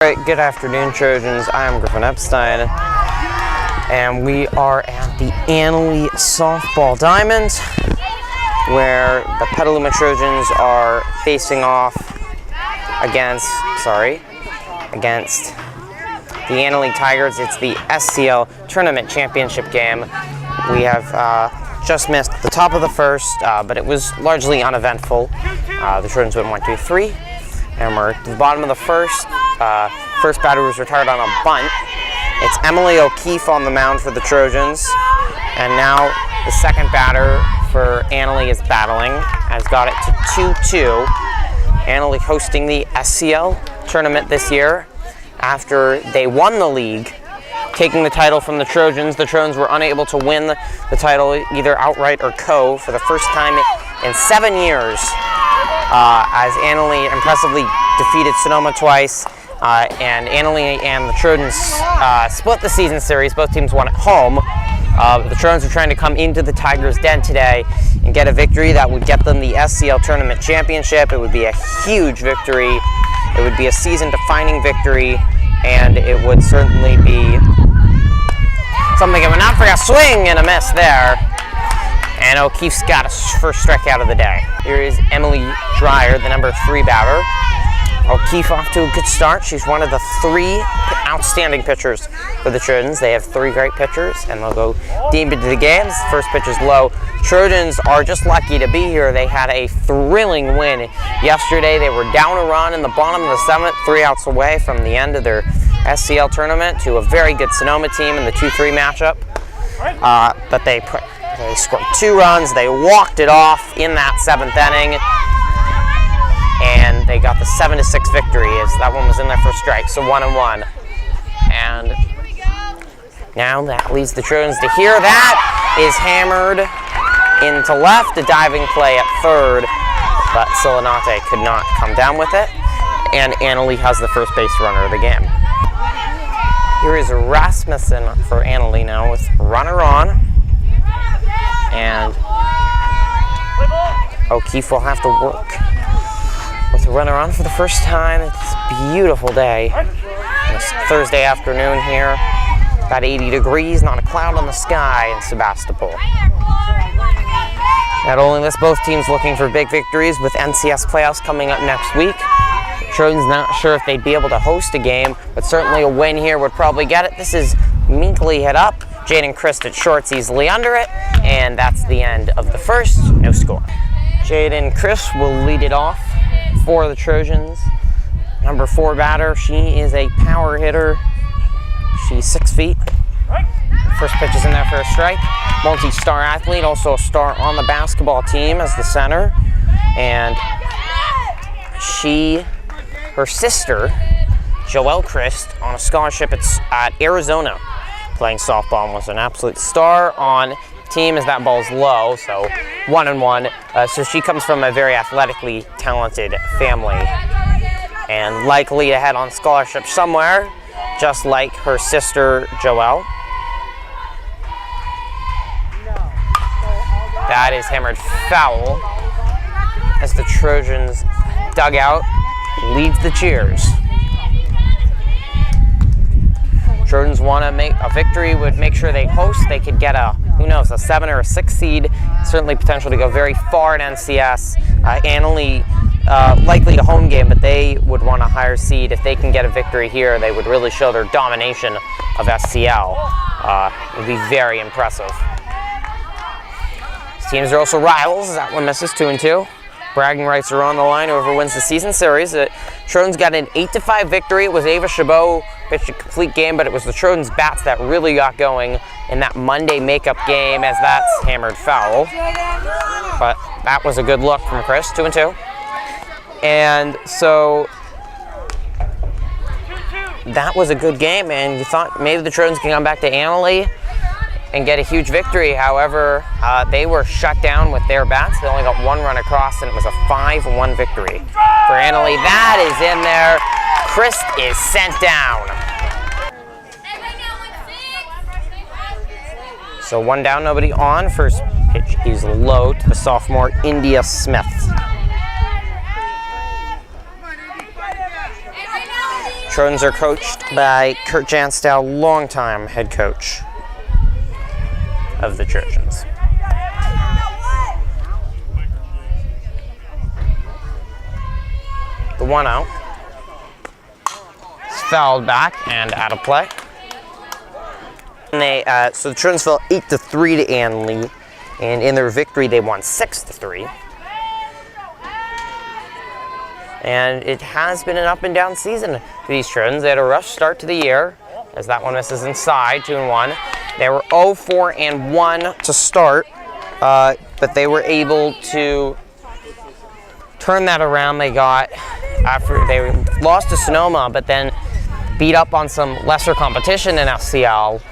Alright, good afternoon, Trojans. I am Griffin Epstein, and we are at the Annalee Softball Diamond, where the Petaluma Trojans are facing off against the Annalee Tigers. It's the SCL Tournament Championship Game. We have just missed the top of the first, but it was largely uneventful. The Trojans went 1-2-3, and we're at the bottom of the first. First batter was retired on a bunt. It's Emily O'Keefe on the mound for the Trojans, and now the second batter for Annalee is battling, has got it to 2-2. Annalee hosting the SCL tournament this year after they won the league, taking the title from the Trojans. The Trojans were unable to win the title either outright or co for the first time in 7 years, as Annalee impressively defeated Sonoma twice. And Annalee and the Trojans split the season series. Both teams won at home. The Trojans are trying to come into the Tigers' den today and get a victory that would get them the SCL Tournament Championship. It would be a huge victory. It would be a season-defining victory, and it would certainly be something that would not for a swing and a miss there. And O'Keefe's got a first strikeout of the day. Here is Emily Dreyer, the number 3 batter. O'Keefe off to a good start. She's one of the 3 outstanding pitchers for the Trojans. They have 3 great pitchers, and they'll go deep into the games. First pitch is low. Trojans are just lucky to be here. They had a thrilling win yesterday. They were down a run in the bottom of the 7th, 3 outs away from the end of their SCL tournament to a very good Sonoma team in the 2-3 matchup. But they scored 2 runs. They walked it off in that 7th inning. And they got the 7-6 victory as that one was in there for a strike, so 1-1. And now that leads the Trojans to here. That is hammered into left, a diving play at third, but Silinate could not come down with it. And Annalee has the first base runner of the game. Here is Rasmussen for Annalee now with runner on. And O'Keefe will have to work with a runner on for the first time. It's a beautiful day. It's Thursday afternoon here. About 80 degrees, not a cloud on the sky in Sebastopol. Not only this, both teams looking for big victories with NCS playoffs coming up next week. Trojans not sure if they'd be able to host a game, but certainly a win here would probably get it. This is meekly hit up. Jaden Christ at short's easily under it, and that's the end of the first. No score. Jaden Christ will lead it off for the Trojans. Number 4 batter, she is a power hitter. She's 6 feet. First pitch is in there for a strike. Multi-star athlete, also a star on the basketball team as the center. And her sister, Joelle Christ, on a scholarship at Arizona, playing softball, and was an absolute star on team as that ball's low, so 1-1. So she comes from a very athletically talented family and likely to head on scholarship somewhere, just like her sister Joelle. That is hammered foul as the Trojans dugout leads the cheers. Trojans want to make a victory, would make sure they host. They could get a, who knows, a 7 or a 6 seed. Certainly potential to go very far in NCS. Annalee likely a home game, but they would want a higher seed. If they can get a victory here, they would really show their domination of SCL. It would be very impressive. These teams are also rivals. That one misses, 2-2. Bragging rights are on the line. Whoever wins the season series. Trojans got an 8-5 victory. It was Ava Chabot pitched a complete game, but it was the Trojans bats that really got going in that Monday makeup game, as that's hammered foul. But that was a good look from Chris, 2-2. And so that was a good game, and you thought maybe the Trojans can come back to Annalee and get a huge victory. However, they were shut down with their bats. They only got 1 run across, and it was a 5-1 victory for Annalee. That is in there. Christ is sent down. So 1 down, nobody on. First pitch is low to the sophomore India Smith. Trojans are coached by Kurt Janstow, longtime head coach of the Trojans. The 1-0 is fouled back and out of play. And so the Trojans fell 8-3 to Annalee, and in their victory they won 6-3. And it has been an up and down season for these Trojans. They had a rough start to the year, as that one misses inside, 2-1. They were 0-4-1 to start, but they were able to turn that around. They got, after they lost to Sonoma, but then beat up on some lesser competition in SCL,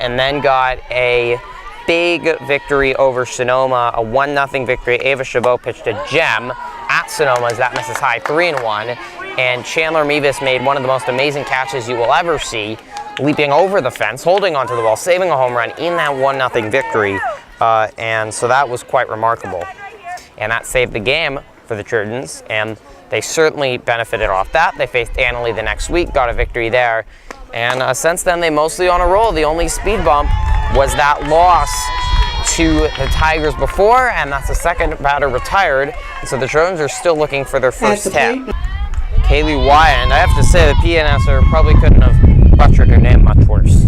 and then got a big victory over Sonoma, a 1-0 victory. Ava Chabot pitched a gem at Sonoma as that misses high, 3-1. And Chandler Mevis made one of the most amazing catches you will ever see, leaping over the fence, holding onto the ball, saving a home run in that 1-0 victory. And so that was quite remarkable. And that saved the game for the Trojans, and they certainly benefited off that. They faced Annalee the next week, got a victory there. And since then, they mostly on a roll. The only speed bump was that loss to the Tigers before, and that's the second batter retired. And so the Trojans are still looking for their first hit. Kaylee Wyatt, I have to say the PNSer probably couldn't have butchered her name much worse.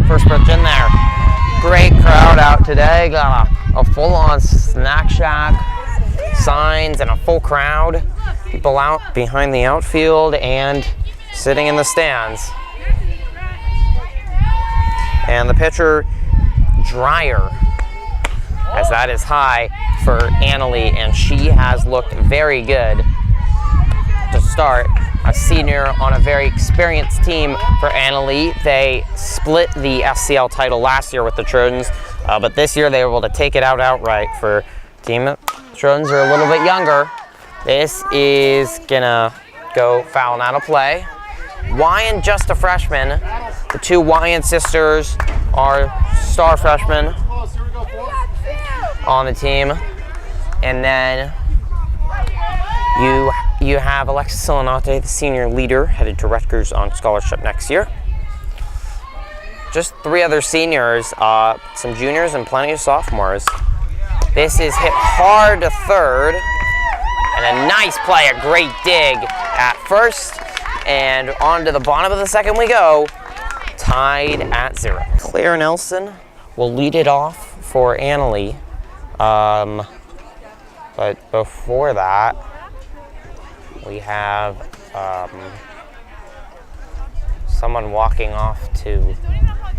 First pitch in there. Great crowd out today. Got a full-on snack shack, signs, and a full crowd. People out behind the outfield and sitting in the stands. And the pitcher, Dreyer, as that is high for Annalee, and she has looked very good to start. A senior on a very experienced team for Annalee. They split the SCL title last year with the Trojans, but this year they were able to take it out outright for team. The Trojans are a little bit younger. This is gonna go foul and out of play. Wyan, just a freshman. The two Wyan sisters are star freshmen on the team. And then you have Alexis Solinate, the senior leader, headed to Rutgers on scholarship next year. Just three other seniors, some juniors and plenty of sophomores. This is hit hard to third, and a nice play, a great dig at first, and on to the bottom of the second we go, tied at 0. Claire Nelson will lead it off for Annalee, but before that, we have someone walking off to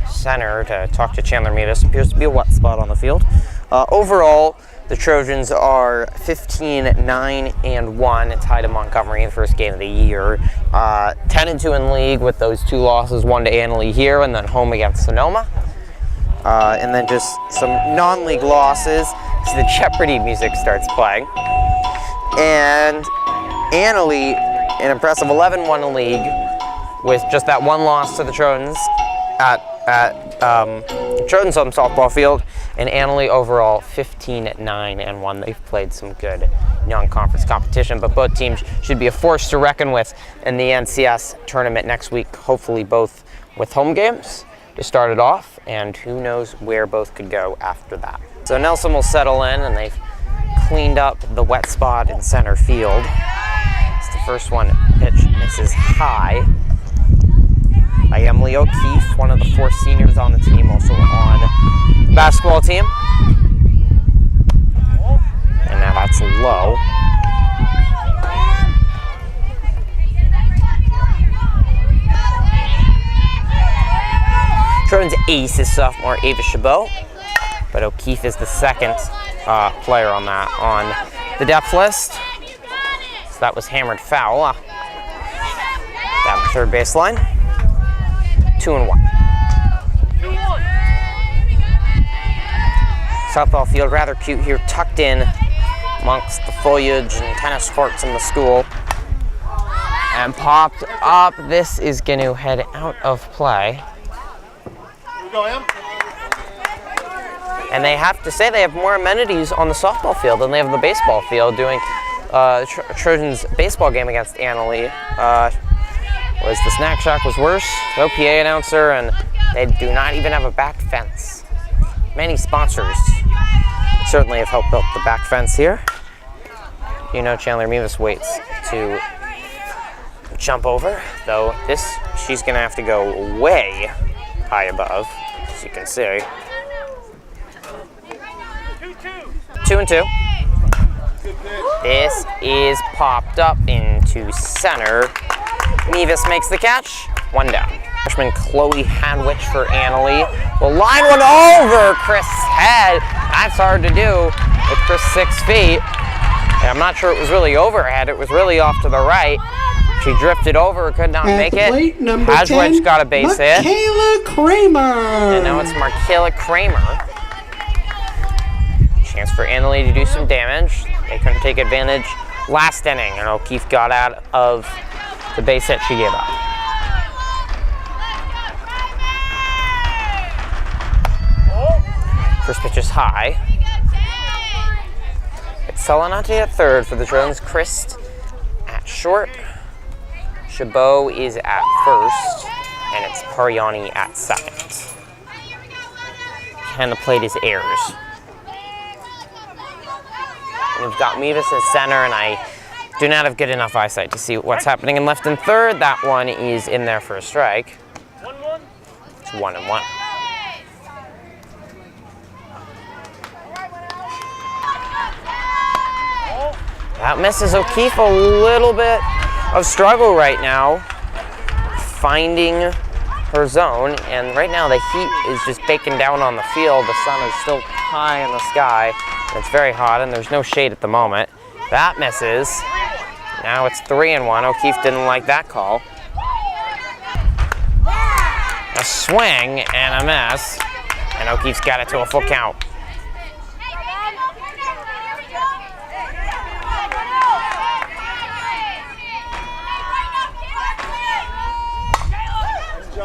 center to talk to Chandler Mevis. Appears to be a wet spot on the field. Overall, the Trojans are 15-9-1, tied to Montgomery in the first game of the year. 10-2 in league with those two losses, one to Annalee here and then home against Sonoma. And then just some non-league losses as the Jeopardy music starts playing. And Annalee, an impressive 11-1 in league with just that one loss to the Trojans at Trojans home softball field, and Annalee overall 15-9-1. They've played some good non-conference competition, but both teams should be a force to reckon with in the NCS tournament next week, hopefully both with home games to start it off, and who knows where both could go after that. So Nelson will settle in, and they've cleaned up the wet spot in center field. It's the first one pitch misses high by Emily O'Keefe, one of the 4 seniors on the team, also on the basketball team. And now that's low. Trojan's ace is sophomore Ava Chabot, but O'Keefe is the second player on the depth list. So that was hammered foul down the third baseline. 2-1. Softball field, rather cute here, tucked in amongst the foliage and tennis courts in the school. And popped up. This is going to head out of play. And they have to say they have more amenities on the softball field than they have the baseball field, doing Trojans baseball game against Annalee was the snack shack was worse. No PA announcer, and they do not even have a back fence. Many sponsors certainly have helped build the back fence here. You know, Chandler Mevis waits to jump over, though she's gonna have to go way high above, as you can see. 2-2. This is popped up into center. Mevis makes the catch, 1 down. Freshman Chloe Hadwich for Annalee will line one over Chris' head. That's hard to do with Chris 6 feet. And I'm not sure it was really overhead, it was really off to the right. She drifted over, could not make it. Hadwich got a base hit. Michaela Kramer. And now it's Markayla Kramer. Chance for Annalee to do some damage. They couldn't take advantage last inning, and O'Keefe got out of the base hit she gave up. First pitch is high. It's Salanati at third for the Trojans. Christ at short. Chabot is at first, and it's Pariani at second. And the plate is Ayers. We've got Mevis in center, and I do not have good enough eyesight to see what's happening in left and third. That one is in there for a strike. It's 1-1. That misses. O'Keefe a little bit of struggle right now, finding her zone, and right now the heat is just baking down on the field. The sun is still high in the sky. It's very hot, and there's no shade at the moment. That misses. Now it's 3-1. O'Keefe didn't like that call. A swing and a miss, and O'Keefe's got it to a full count.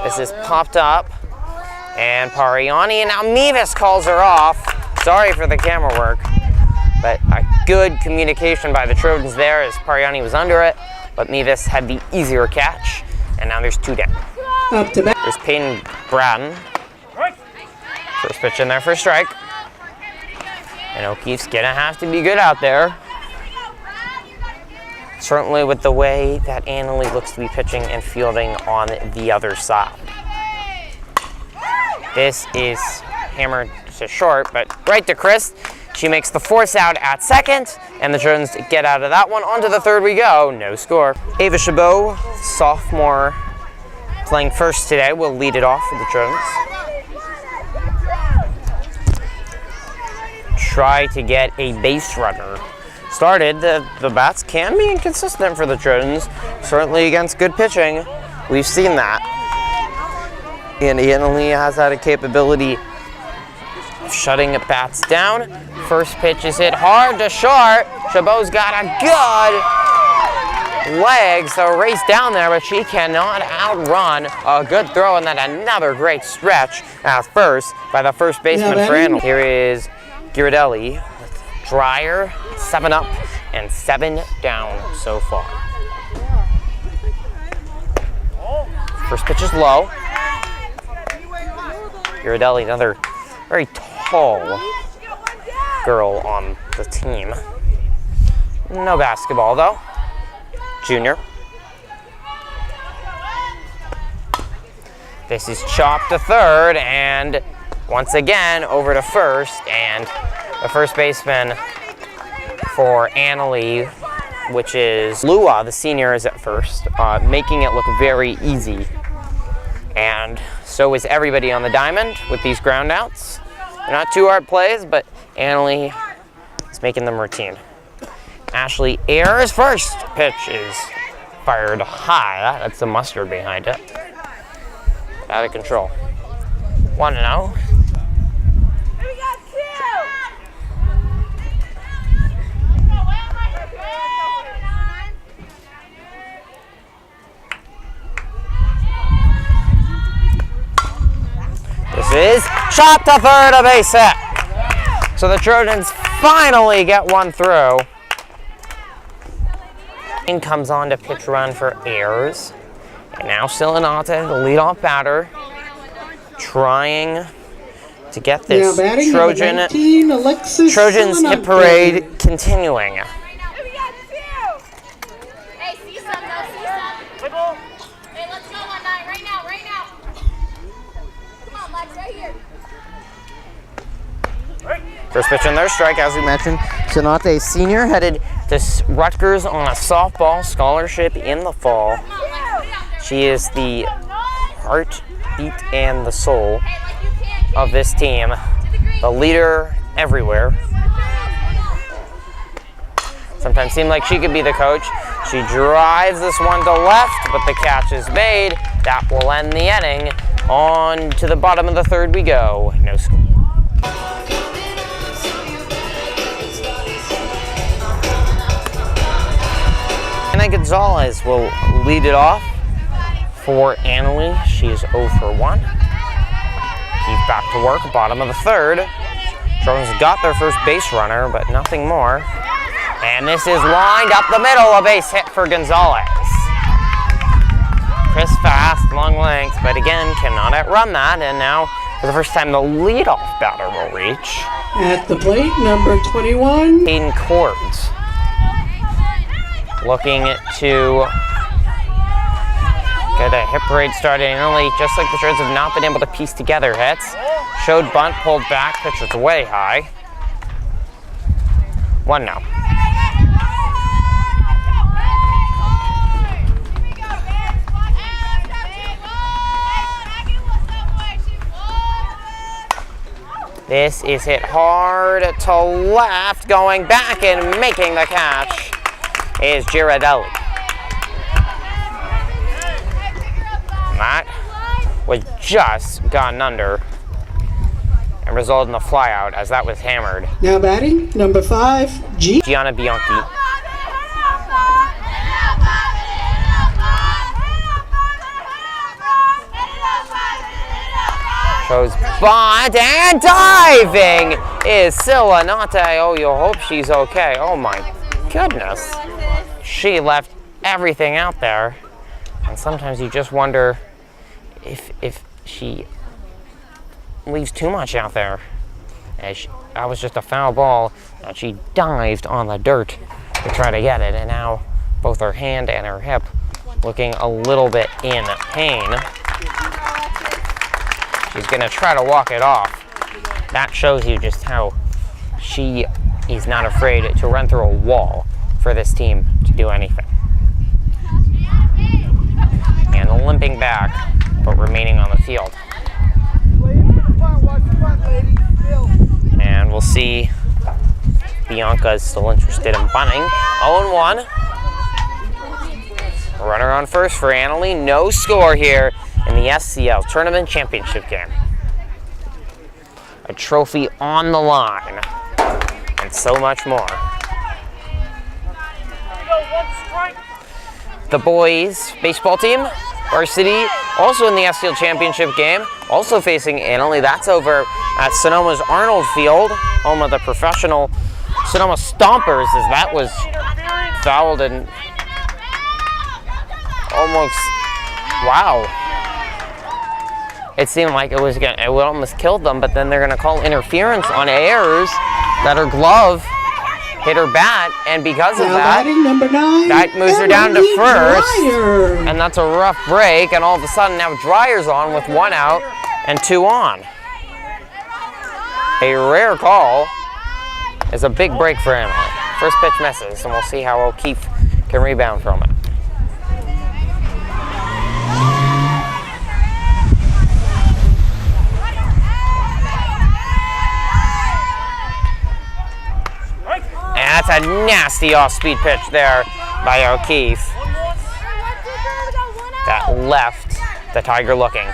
This is popped up, and Pariani, and now Mevis calls her off. Sorry for the camera work, but a good communication by the Trojans there as Pariani was under it, but Mevis had the easier catch, and now there's 2 down. Up to bat. There's Peyton Bratton. First pitch in there for a strike. And O'Keefe's gonna have to be good out there. Certainly with the way that Annalee looks to be pitching and fielding on the other side. This is hammered to short, but right to Chris. She makes the force out at second, and the Trojans get out of that one. On to the third we go, no score. Ava Chabot, sophomore, playing first today, will lead it off for the Trojans. Try to get a base runner started. The bats can be inconsistent for the Trojans, certainly against good pitching. We've seen that. And Annalee has had a capability of shutting bats down. First pitch is hit hard to short. Chabot's got a good leg, so race down there, but she cannot outrun a good throw, and then another great stretch at first by the first baseman for Annalee. Here is Ghirardelli with Dreyer, 7 up and 7 down so far. First pitch is low. Ghirardelli, another very tall girl on the team. No basketball though. Junior. This is chopped to third, and once again over to first, and the first baseman for Annalee, which is Lua, the senior, is at first, making it look very easy. And so is everybody on the diamond with these ground outs. They're not too hard plays, but Annalee is making them routine. Ashley Ayers' first pitch is fired high. That's the mustard behind it. Out of control. 1-0. This is chopped to third, a base hit. So the Trojans finally get one through. And comes on to pitch run for errors. And now Silanate, the leadoff batter, trying to get this Trojan, 19, Trojans hit parade continuing. Hey, see some, though, see some. Hey, let's go one night, right now, right now. Come on, Lex, right here. First pitch on their strike, as we mentioned. Sonate Sr. headed to Rutgers on a softball scholarship in the fall. She is the heartbeat and the soul of this team, the leader everywhere. Sometimes seemed like she could be the coach. She drives this one to left, but the catch is made. That will end the inning. On to the bottom of the third we go. No score. Anna Gonzalez will lead it off for Annalie. She is 0 for 1. Keith back to work, bottom of the third. Trojans got their first base runner, but nothing more. And this is lined up the middle, a base hit for Gonzalez. Crisp, fast, long length, but again, cannot outrun that. And now, for the first time, the leadoff batter will reach. At the plate, number 21. Hayden Cords. Looking to get a hit parade started. Annalie, just like the Trojans, have not been able to piece together hits. Showed bunt, pulled back, pitcher's way high. 1-0. This is hit hard to left, going back and making the catch is Girardelli. That was just gotten under and resulted in a flyout as that was hammered. Now batting, number 5, Gianna Bianchi. Shows bunt and diving is Silanate. Oh, you hope she's okay. Oh my goodness. She left everything out there. And sometimes you just wonder if she leaves too much out there. That was just a foul ball, and she dived on the dirt to try to get it. And now both her hand and her hip looking a little bit in pain. She's gonna try to walk it off. That shows you just how she is not afraid to run through a wall for this team to do anything. And limping back, but remaining on the field. And we'll see Bianca is still interested in bunting. 0-1. Runner on first for Annalie. No score here in the SCL Tournament Championship Game. A trophy on the line, and so much more. The boys baseball team, varsity, also in the SCL Championship Game, also facing Annalie. That's over at Sonoma's Arnold Field, home of the professional Sonoma Stompers, as that was fouled and almost, wow. It seemed like it would almost kill them, but then they're gonna call interference on Ayers that her glove hit her bat, and because of that, number 9, that moves her down to first, Dreyer. and that's a rough break, and all of a sudden now Dreyer's on with 1 out and 2 on. A rare call is a big break for Annalie. First pitch misses, and we'll see how O'Keefe can rebound from it. And that's a nasty off-speed pitch there by O'Keefe. That left the Tiger looking.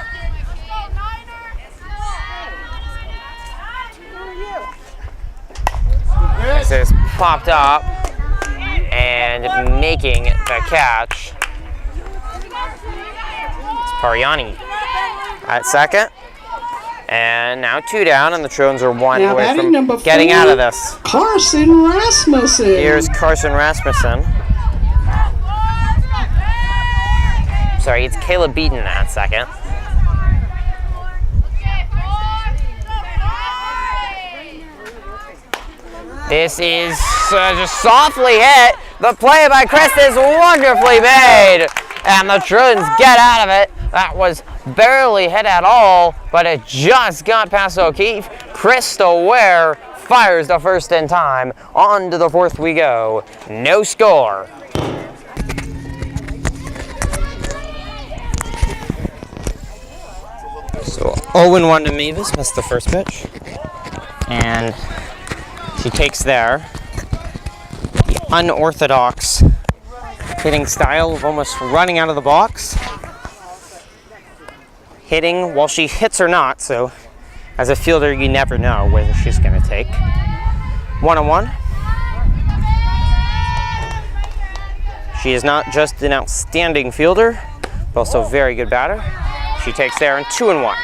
This is popped up and making the catch. It's Pariani at second. And now 2 down, and the Trojans are 1 Now away batting from number getting 4, out of this. Carson Rasmussen. Here's Carson Rasmussen. Sorry, it's Kayla Beaton at second. This is just softly hit. The play by Chris is wonderfully made. And the Trojans get out of it. That was barely hit at all, but it just got past O'Keefe. Crystal Ware fires the first in time. On to the fourth we go. No score. So 0-1 to Mavis, missed the first pitch. And she takes there. The unorthodox hitting style of almost running out of the box. Hitting while she hits or not, so as a fielder you never know whether she's going to take. 1-1. She is not just an outstanding fielder, but also a very good batter. She takes there in 2-1.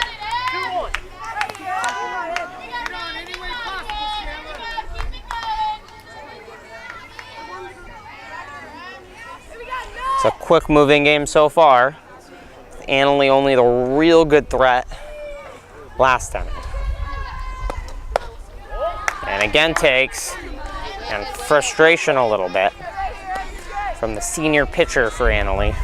It's a quick moving game so far. Annalee only the real good threat last time. And again takes, and frustration a little bit from the senior pitcher for Annalee.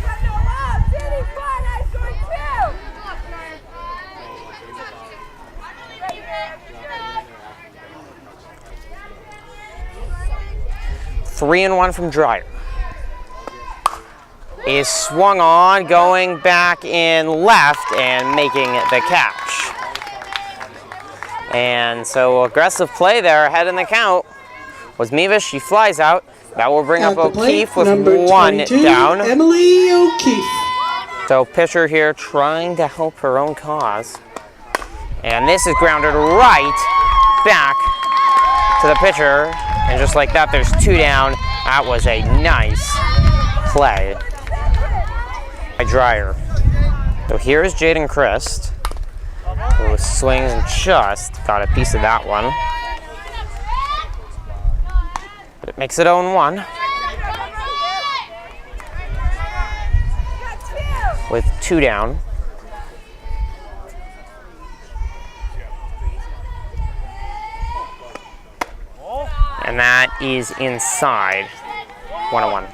Three and one from Dreyer. Is swung on, going back in left and making the catch. And so aggressive play there ahead in the count was Mevis. She flies out. That will bring up O'Keefe with one down. Emily O'Keefe. So pitcher here trying to help her own cause. And this is grounded right back to the pitcher. And just like that, there's two down. That was a nice play by Dreyer. So here is Jaden Christ, who swings and just got a piece of that one. But it makes it 0-1 with two down. And that is inside. 1-1.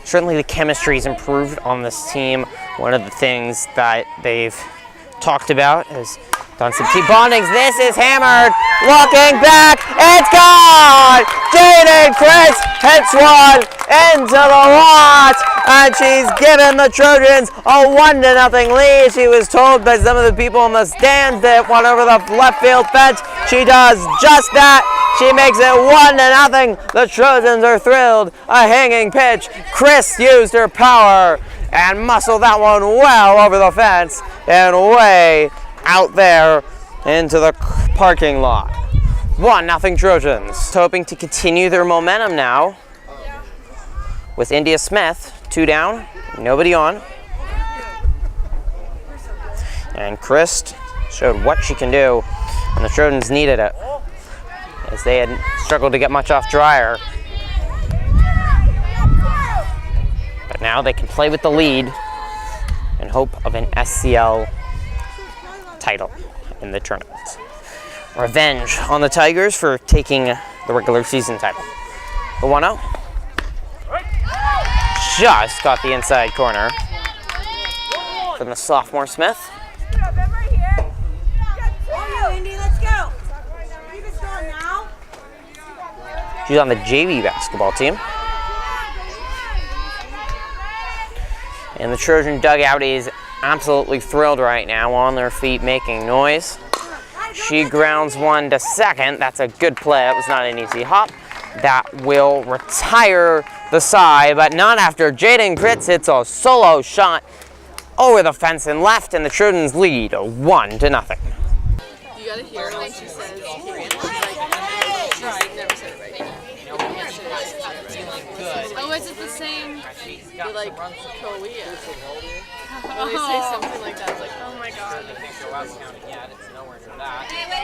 Certainly the chemistry's improved on this team. One of the things that they've talked about is done some team bondings. This is hammered. Looking back, it's gone! Jaden Chris hits one into the lot, and she's given the Trojans a 1-0 lead. She was told by some of the people in the stands that one over the left field fence. She does just that. She makes it 1-0. The Trojans are thrilled. A hanging pitch. Chris used her power and muscled that one well over the fence and way out there into the parking lot. 1-0 Trojans. Hoping to continue their momentum now with India Smith. Two down, nobody on. And Chris showed what she can do, and the Trojans needed it, as they had struggled to get much off Dreyer. But now they can play with the lead in hope of an SCL title in the tournament. Revenge on the Tigers for taking the regular season title. The 1-0. Just got the inside corner from the sophomore Smith. She's on the JV basketball team. And the Trojan dugout is absolutely thrilled right now, on their feet making noise. She grounds one to second. That's a good play. That was not an easy hop. That will retire the side, but not after Jaden Kritz hits a solo shot over the fence and left, and the Trojans lead 1-0. You gotta hear when she says, never said it right. Oh, is it the same? Like Korea. When they say something like that, it's like, oh my god. Hey, way to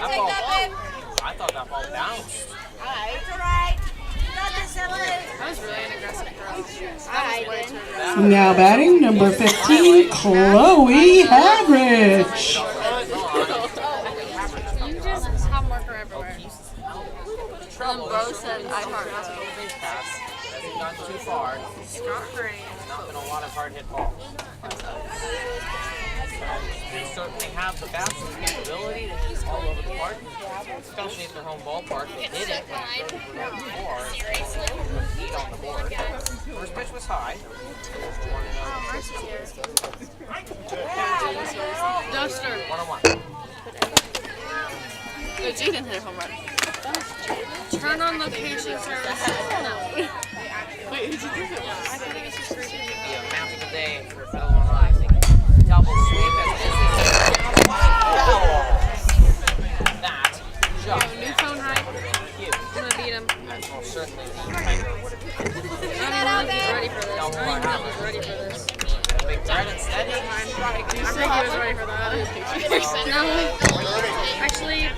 take that, babe. I thought that ball bounced. That was really an aggressive throw. That was way too aggressive. Now batting, number 15, Chloe Havridge. You just have marker everywhere. Them both said I heart Hasn't gone too far. Scott Green. Not been a lot of hard hit balls. They certainly have the bouncing capability to hit all over the park, especially at their home ballpark. They did it when the Trojans were down before. Put heat on the board. First pitch was high. Duster. 1-1. No, Jaden hit a home run. Turn on location service. No. Wait, who did you think it was? I think it's just It'd be a magical day for Petaluma High. Double sweep as this is that You have a new phone, right? I'm gonna beat him. that's most certainly the Tiger would have been. I don't even know if he's ready for this. I don't even know if he's ready for this. Big threat instead. I think he was ready for that. No. Actually, yep.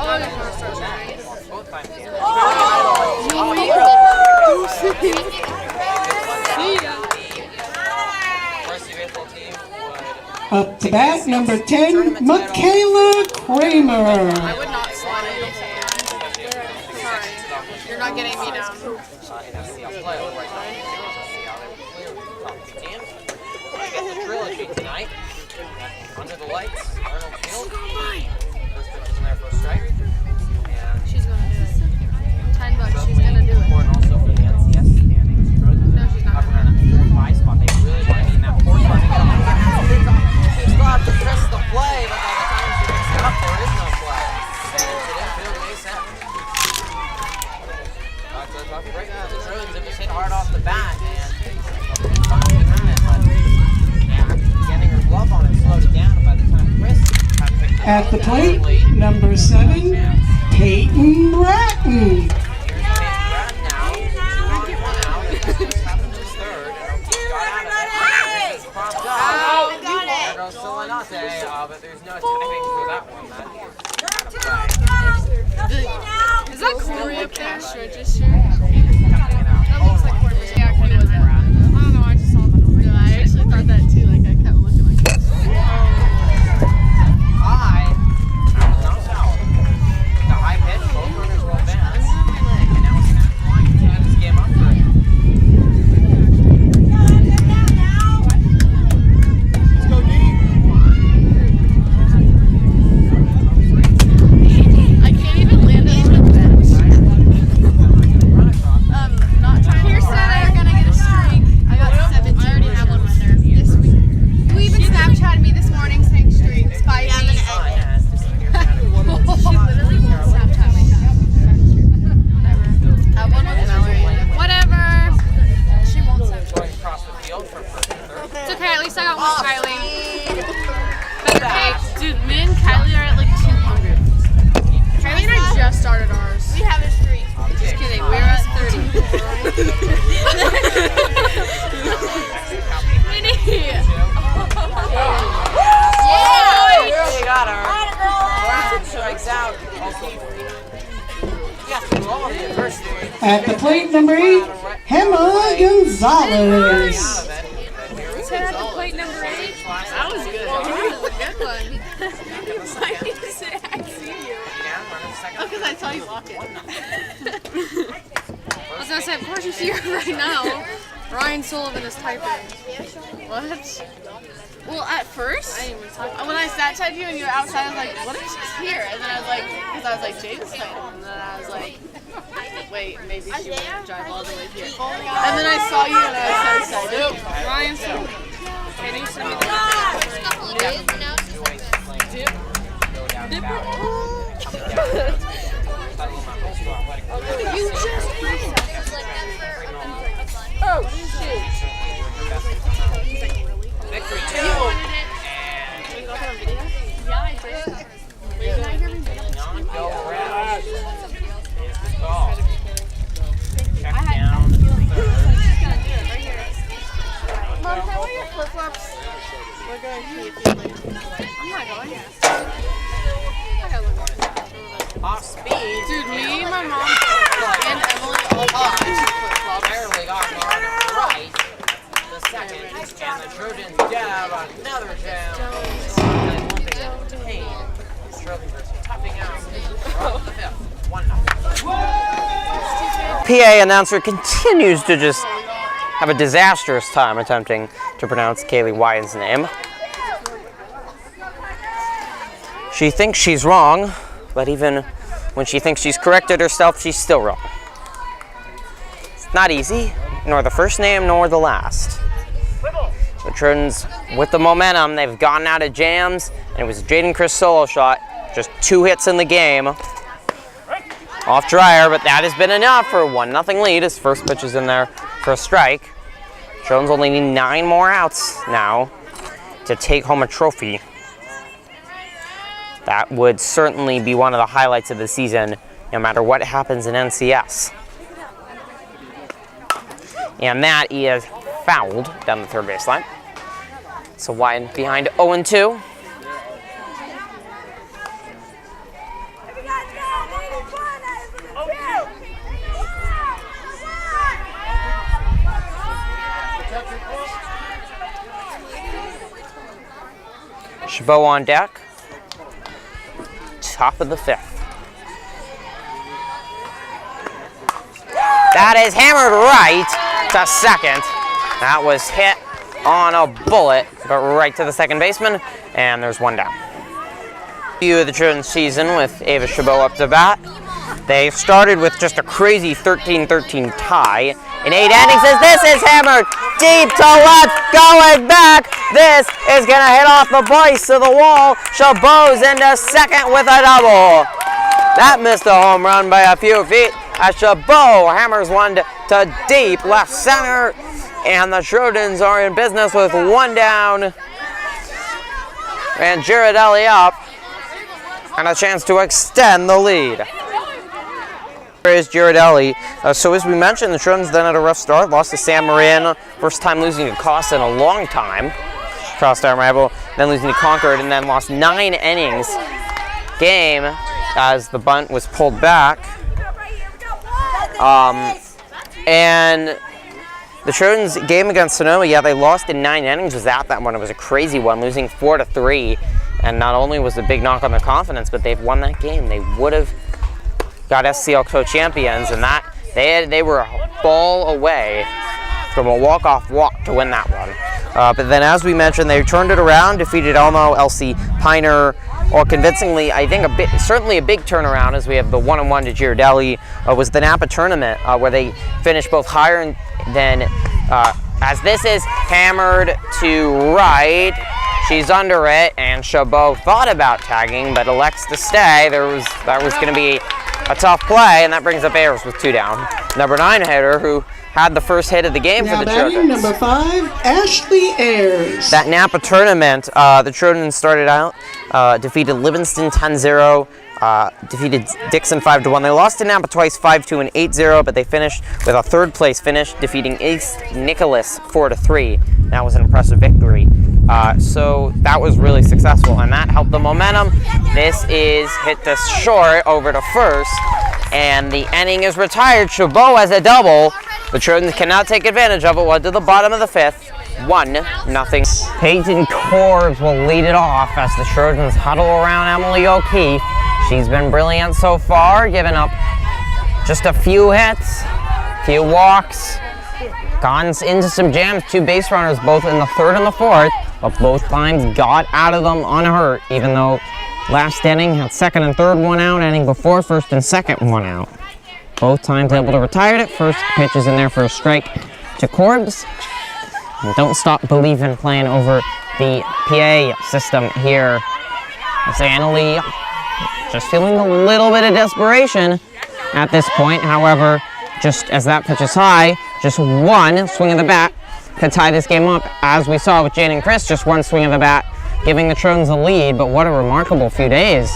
Oh, there's no stars right. Both times here. Varsity baseball team would Up to bat, number 10, Michaela Kramer. I would not slide anything. Sorry. You're not getting me down. in SCL play. Otherwise, I think SCL they were clear with the top two teams. I got the trilogy tonight. Under the lights, Arnold Field. First pitch is in there for a strike. And She's gonna do it. $10, she's gonna do it. important also for the NCS standings. Trojans No, she's not up gonna around a 4 or 5 spot. They really want to be in that 4 spot. They got to she's got to press the play, but by the time she picks it up, there is no play. And it's an infield base hit. That's a tough break for the Trojans. It was hit hard off the bat, and finally had it, but yeah, getting her glove on it slowed it down. And by the time Chris had picked it At up, the plate, number 7, Peyton Bratton. here's Peyton Brad now. 2 on 1 out. This happened to his third, and O'Keefe got out of it. It's popped up. There goes Solanate, but there's no timing for that one. Is that Corey up cash register? Cutting it out. That looks like Corey. Yeah, kind of. I don't know, I just saw that. No, I actually thought that too. Like, I kept looking like this. High, not out. The high pitch, both runners will advance. And now Snap flying to end this game up for it. Let's go deep. I can't even land it on the bench. Run across. Not trying to. Pierce said they're gonna get a streak. I got 17. I already have one right there. This week. You even Snapchatted me this morning saying streaks by me. Fine, yeah, it's just like you're kind of She literally won't Snapchat me. That one was Mallory. Whatever. She won't Snapchat. going across the field for first and third. It's okay, at least I got one Kylie. Better cake. Dude, me and Kylie are at like 200. Kylie and I just started ours. We have a streak. Just kidding, we're at 30. Minnie! You got her. Brown strikes out. O'Keefe. Yeah, through all the adversity. At the plate, number 8, Gemma Gonzalez. Set at the plate number 8. That was good. That was a good one. Why did you say I see you? Oh, because I saw you walk it. I was going to say, of course you see her right now. Ryan Sullivan is typing. What? Well, at first, when I Snapchatted you and you were outside, I was like, what if she's here? And then I was like, because I was like, Jaden's typing. And then I was like, wait, maybe she won't drive all the way here. And then I saw you and I was so excited. Ryan Sullivan. Can you send me You just Oh, shoot. Victory 2. Yeah, I did. Non-go round is the call. Check down. Mom, can I wear your flip-flops? We're going to pee if you'd like to. I'm not going. I gotta look at it. Off speed. Dude, me, my mom, and Emily all got flip-flops. Barely got on right. The second. And the Trojans jab another jab. And one big pain. Trojans are toughing out. From the fifth. 1-0. PA announcer continues to just have a disastrous time attempting to pronounce Kaylee Wyann's name. She thinks she's wrong, but even when she thinks she's corrected herself, she's still wrong. It's not easy, nor the first name, nor the last. The Trojans, with the momentum, they've gotten out of jams, and it was a Jaden Chris solo shot, just 2 hits in the game. Off dryer, but that has been enough for a 1-0 lead. His first pitch is in there for a strike. Trojans only need 9 more outs now to take home a trophy. That would certainly be one of the highlights of the season, no matter what happens in NCS. And that is fouled down the third baseline. So Wyan behind 0-2. Chabot on deck. Top of the 5th. That is hammered right to second. That was hit on a bullet, but right to the second baseman, and there's 1 down. View of the Trojan season with Ava Chabot up to bat. They started with just a crazy 13-13 tie. In 8 innings, as this is hammered deep to left, going back. This is going to hit off the base of the wall. Chabot's into second with a double. That missed a home run by a few feet as Chabot hammers one to deep left center. And the Trojans are in business with 1 down. And Girardelli up. And a chance to extend the lead. Here is Girardelli. So as we mentioned, the Trojans then had a rough start. Lost to San Marin. First time losing to Costa in a long time. Cross-town rival. Then losing to Concord. And then lost 9 innings game as the bunt was pulled back. And the Trojans game against Sonoma, yeah, they lost in 9 innings. Was that one? It was a crazy one, losing 4-3. And not only was it a big knock on their confidence, but they've won that game. They would have got SCL co-champions, and that they were a ball away from a walk-off walk to win that one. But then, as we mentioned, they turned it around, defeated Elmo, LC, Piner, or convincingly. I think certainly a big turnaround, as we have the 1-1 to Girardelli, was the Napa tournament, where they finished both higher than, as this is hammered to right. She's under it, and Chabot thought about tagging, but elects to stay. That was going to be a tough play, and that brings up Ayers with 2 down. Number 9 hitter, who had the first hit of the game now for the Trojans. Number 5, Ashley Ayers. That Napa tournament, the Trojans started out, defeated Livingston 10-0, defeated Dixon 5-1. They lost to Napa twice, 5-2 and 8-0, but they finished with a 3rd place finish, defeating East Nicholas 4-3. That was an impressive victory. So that was really successful, and that helped the momentum. This is hit this short over to first, and the inning is retired. Chabot has a double. The Trojans cannot take advantage of it. Well, to the bottom of the 5th, 1-0. Peyton Corbs will lead it off as the Trojans huddle around Emily O'Keefe. She's been brilliant so far, giving up just a few hits, few walks, gone into some jams, 2 base runners, both in the 3rd and the 4th, but both times got out of them unhurt, even though last inning had 2nd and 3rd 1 out, inning before 1st and 2nd 1 out. Both times able to retire it. First pitch is in there for a strike to Corbs. And don't stop believing playing over the PA system here. As Annalie just feeling a little bit of desperation at this point. However, just as that pitch is high, just 1 swing of the bat could tie this game up, as we saw with Jane and Chris, just 1 swing of the bat, giving the Trojans the lead. But what a remarkable few days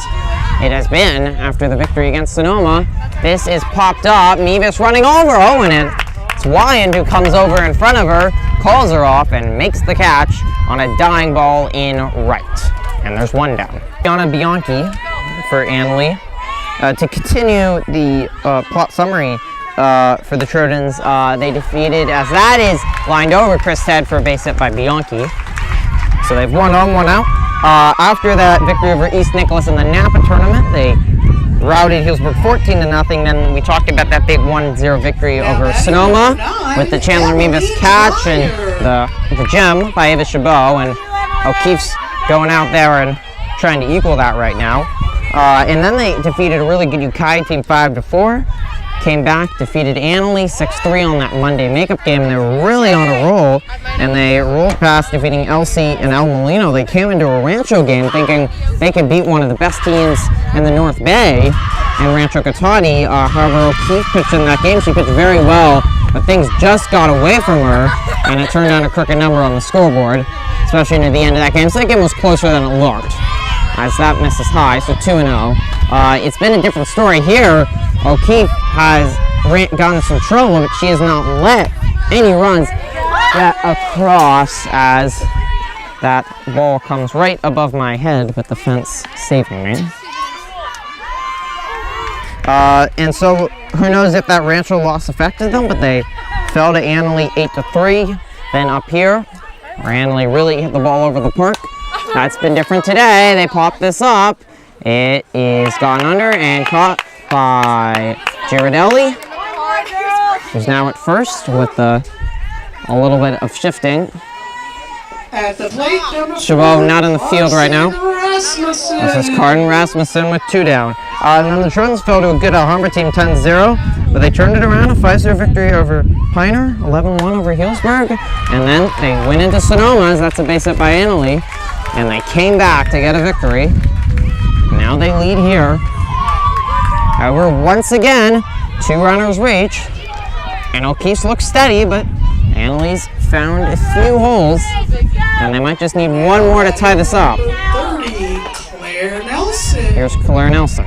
it has been after the victory against Sonoma. This is popped up, Mevis running over Owen, and it's Wyan who comes over in front of her, calls her off and makes the catch on a dying ball in right. And there's one down. Gianna Bianchi for Annalee. To continue the plot summary for the Trojans, they defeated, as that is lined over Chris Ted for a base hit by Bianchi. So they've one on, one out. After that victory over East Nicholas in the Napa tournament, they routed Healdsburg 14-0. Then we talked about that big 1-0 victory over Sonoma with the Chandler Meebus catch and the gem by Ava Chabot. And O'Keefe's going out there and trying to equal that right now. And then they defeated a really good Ukiah team 5-4. Came back, defeated Annalee 6-3 on that Monday makeup game. They were really on a roll, and they rolled past defeating Elsie and El Molino. They came into a Rancho game thinking they could beat one of the best teams in the North Bay in Rancho Cotati. However, O'Keefe pitched in that game. She pitched very well, but things just got away from her, and it turned out a crooked number on the scoreboard, especially near the end of that game. So that game was closer than it looked, as that misses high, so 2-0. It's been a different story here. O'Keefe has gotten some trouble, but she has not let any runs get across, as that ball comes right above my head with the fence saving me. And so who knows if that Rancho loss affected them, but they fell to Annalee 8-3. Then up here, where Annalee really hit the ball over the park. That's been different today. They popped this up. It is gone under and caught by Girardelli, who's now at first with a little bit of shifting. At the plate, Chabot not in the field right now. This is Carden Rasmussen with 2 down. And then the Trojans fell to a good Alhambra team 10-0, but they turned it around, a 5-0 victory over Piner, 11-1 over Healdsburg, and then they went into Sonoma, as that's a base hit by Annalee, and they came back to get a victory. Now they lead here. However, once again, 2 runners reach, and O'Keefe looks steady, but Annalee's found a few holes, and they might just need one more to tie this up. 30, Claire Nelson. Here's Claire Nelson.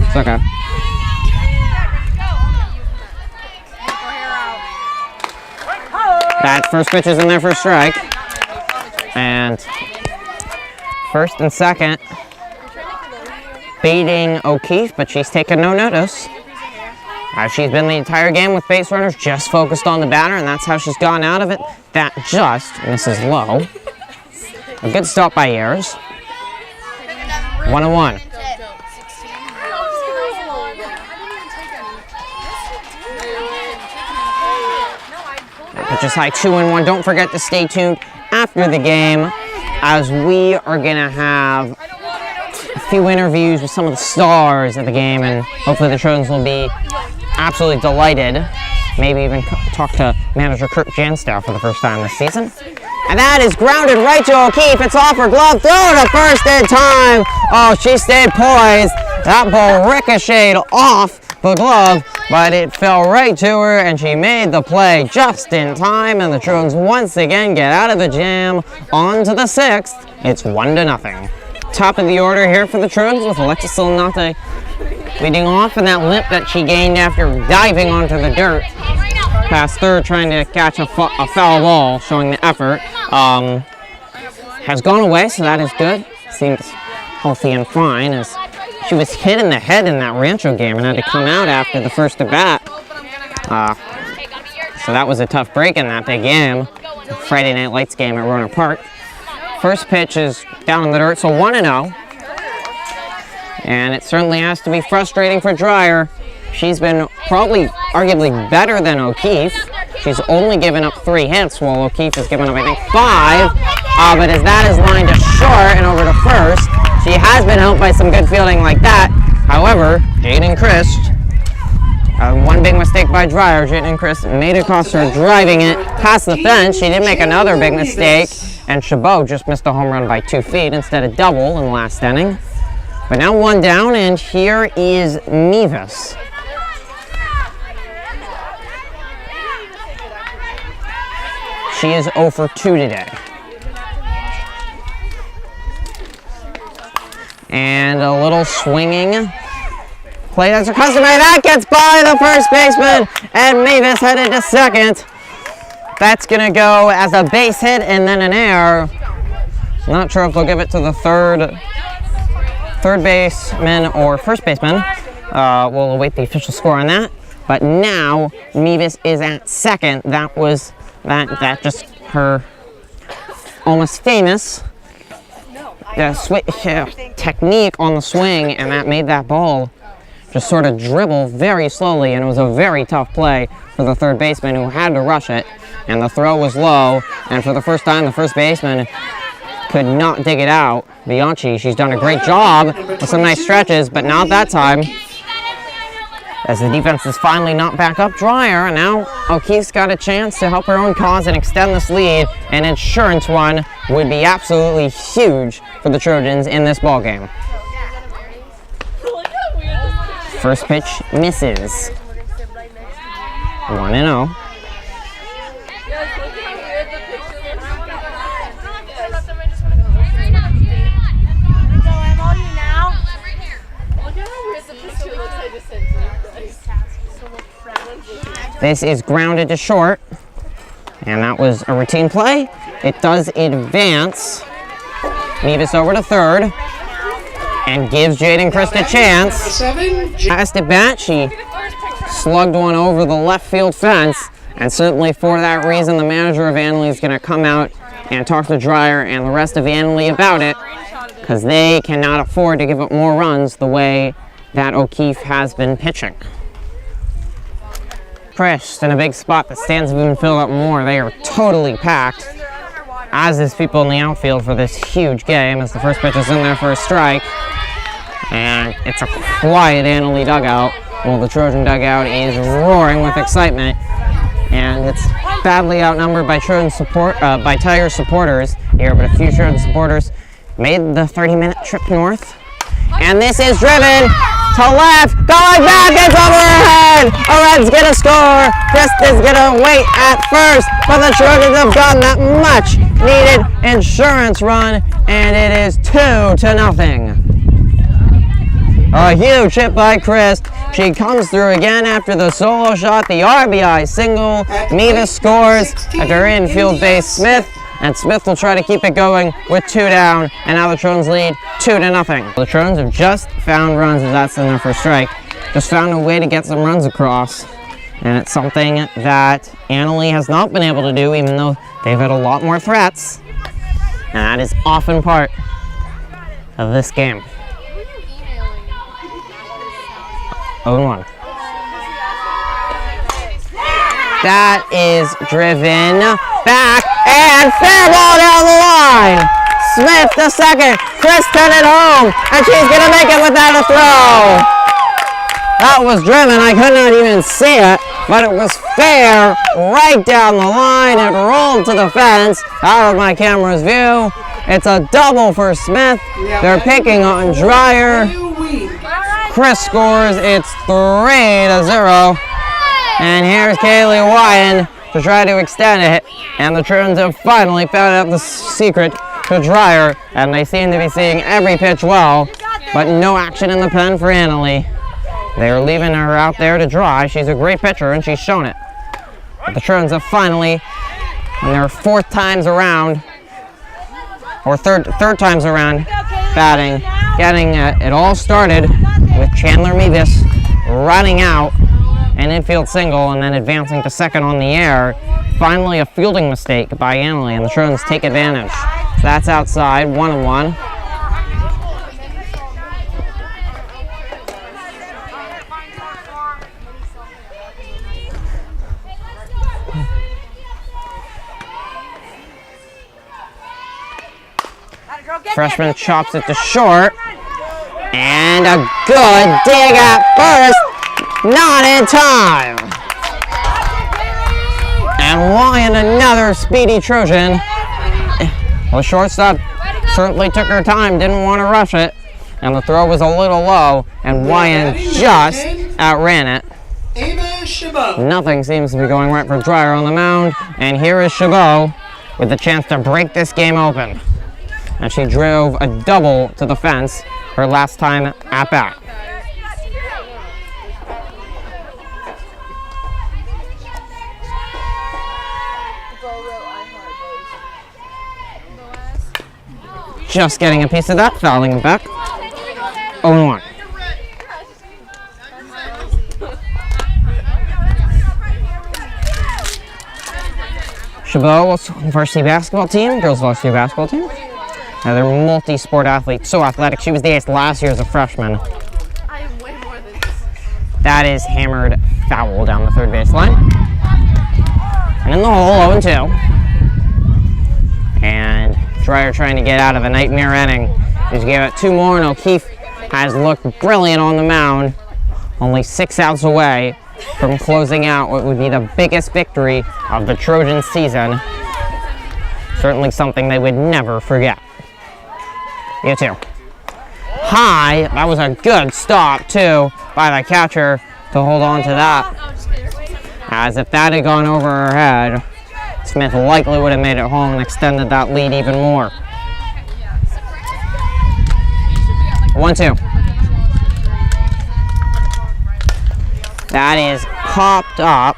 It's okay. That first pitch is in there for a strike. And first and second, beating O'Keefe, but she's taken no notice. She's been the entire game with base runners, just focused on the batter, and that's how she's gone out of it. That just misses low. A good stop by Ayers. 1-1. Which is high 2-1. Don't forget to stay tuned after the game, as we are gonna have a few interviews with some of the stars of the game, and hopefully the Trojans will be absolutely delighted. Maybe even talk to manager Kurt Janstow for the first time this season. And that is grounded right to O'Keefe. It's off her glove, throw to first in time. Oh, she stayed poised. That ball ricocheted off the glove, but it fell right to her, and she made the play just in time, and the Trojans once again get out of the jam. On to the 6th. It's 1-0. Top of the order here for the Trojans, with Alexis Solinate leading off, and that limp that she gained after diving onto the dirt past third, trying to catch a foul ball, showing the effort, has gone away, so that is good. Seems healthy and fine, as she was hit in the head in that Rancho game and had to come out after the first at bat. So that was a tough break in that big game, the Friday Night Lights game at Rohnert Park. First pitch is down in the dirt, so 1-0. And it certainly has to be frustrating for Dreyer. She's been probably arguably better than O'Keefe. She's only given up 3 hits, while O'Keefe has given up, I think, 5. But as that is lined to short and over to first, she has been helped by some good fielding like that. However, Jaden Christ, one big mistake by Dreyer. Jaden Christ made it cost her driving it past the fence. She did make another big mistake, and Chabot just missed a home run by 2 feet instead of double in the last inning. But now 1 down, and here is Mevis. She is 0 for 2 today. And a little swinging Play as her customary. That gets by the first baseman, and Mavis headed to second. That's going to go as a base hit and then an error. Not sure if they'll give it to the third baseman or first baseman. We'll await the official score on that. But now Mavis is at second. That was that just her almost famous technique on the swing, and that made that ball just sort of dribble very slowly, and it was a very tough play for the third baseman who had to rush it, and the throw was low, and for the first time the first baseman could not dig it out. Bianchi, she's done a great job with some nice stretches, but not that time, as the defense is finally not back up Dreyer, and now O'Keefe's got a chance to help her own cause and extend this lead. An insurance run would be absolutely huge for the Trojans in this ball game. First pitch misses. 1-0. This is grounded to short, and that was a routine play. It does advance Mavis over to third, and gives Jaden Christ a chance. Last at bat, she slugged one over the left field fence, and certainly for that reason, the manager of Annalee is going to come out and talk to Dreyer and the rest of Annalee about it, because they cannot afford to give up more runs the way that O'Keefe has been pitching. Christ in a big spot. The stands have been filled up more. They are totally packed, as is people in the outfield for this huge game, as the first pitch is in there for a strike. And it's a quiet Annalee dugout. Well, the Trojan dugout is roaring with excitement, and it's badly outnumbered by by Tiger supporters here, but a few Trojan supporters made the 30-minute trip north. And this is driven to left, going back, it's over her head. A Reds get a score. Christ is gonna wait at first, but the Trojans have gotten that much needed insurance run, and it is 2-0. A huge hit by Chris. She comes through again after the solo shot, the RBI single. Mavis scores after infield base Smith, and Smith will try to keep it going with 2 down, and now the Trojans lead 2-0. The Trojans have just found runs, as that's in their first strike. Just found a way to get some runs across, and it's something that Annalee has not been able to do, even though they've had a lot more threats, and that is often part of this game. 0-1. That is driven back, and fair ball down the line. Smith to second. Chris sent it home, and she's going to make it without a throw. That was driven. I could not even see it, but it was fair right down the line. It rolled to the fence out of my camera's view. It's a double for Smith. They're picking on Dreyer. Chris scores. It's 3-0. And here's Kaylee Wyan to try to extend it. And the Trojans have finally found out the secret to Dreyer. And they seem to be seeing every pitch well, but no action in the pen for Annalee. They're leaving her out there to dry. She's a great pitcher, and she's shown it. But the Trojans have finally, in their fourth times around, or third times around batting, getting it all started with Chandler Mavis running out an infield single and then advancing to second on the air. Finally a fielding mistake by Annalee, and the Trojans take advantage. So that's outside, 1-1. Freshman chops it to short, and a good dig at first, not in time. And Wyan, another speedy Trojan. Well, shortstop certainly took her time, didn't want to rush it, and the throw was a little low, and Wyan just outran it. Nothing seems to be going right for Dreyer on the mound, and here is Chabot with the chance to break this game open. And she drove a double to the fence her last time at bat. just getting a piece of that, fouling it back. 0-1. Chabot varsity basketball team, girls varsity basketball team. Now they're multi-sport athletes, so athletic. She was the ace last year as a freshman. I am way more than this. That is hammered foul down the third baseline. And in the hole, 0-2. And Dreyer trying to get out of a nightmare inning. Just gave it 2 more, and O'Keefe has looked brilliant on the mound. Only 6 outs away from closing out what would be the biggest victory of the Trojan season. Certainly something they would never forget. 2. High, that was a good stop too by the catcher to hold on to that. As if that had gone over her head, Smith likely would have made it home and extended that lead even more. 1-2. That is popped up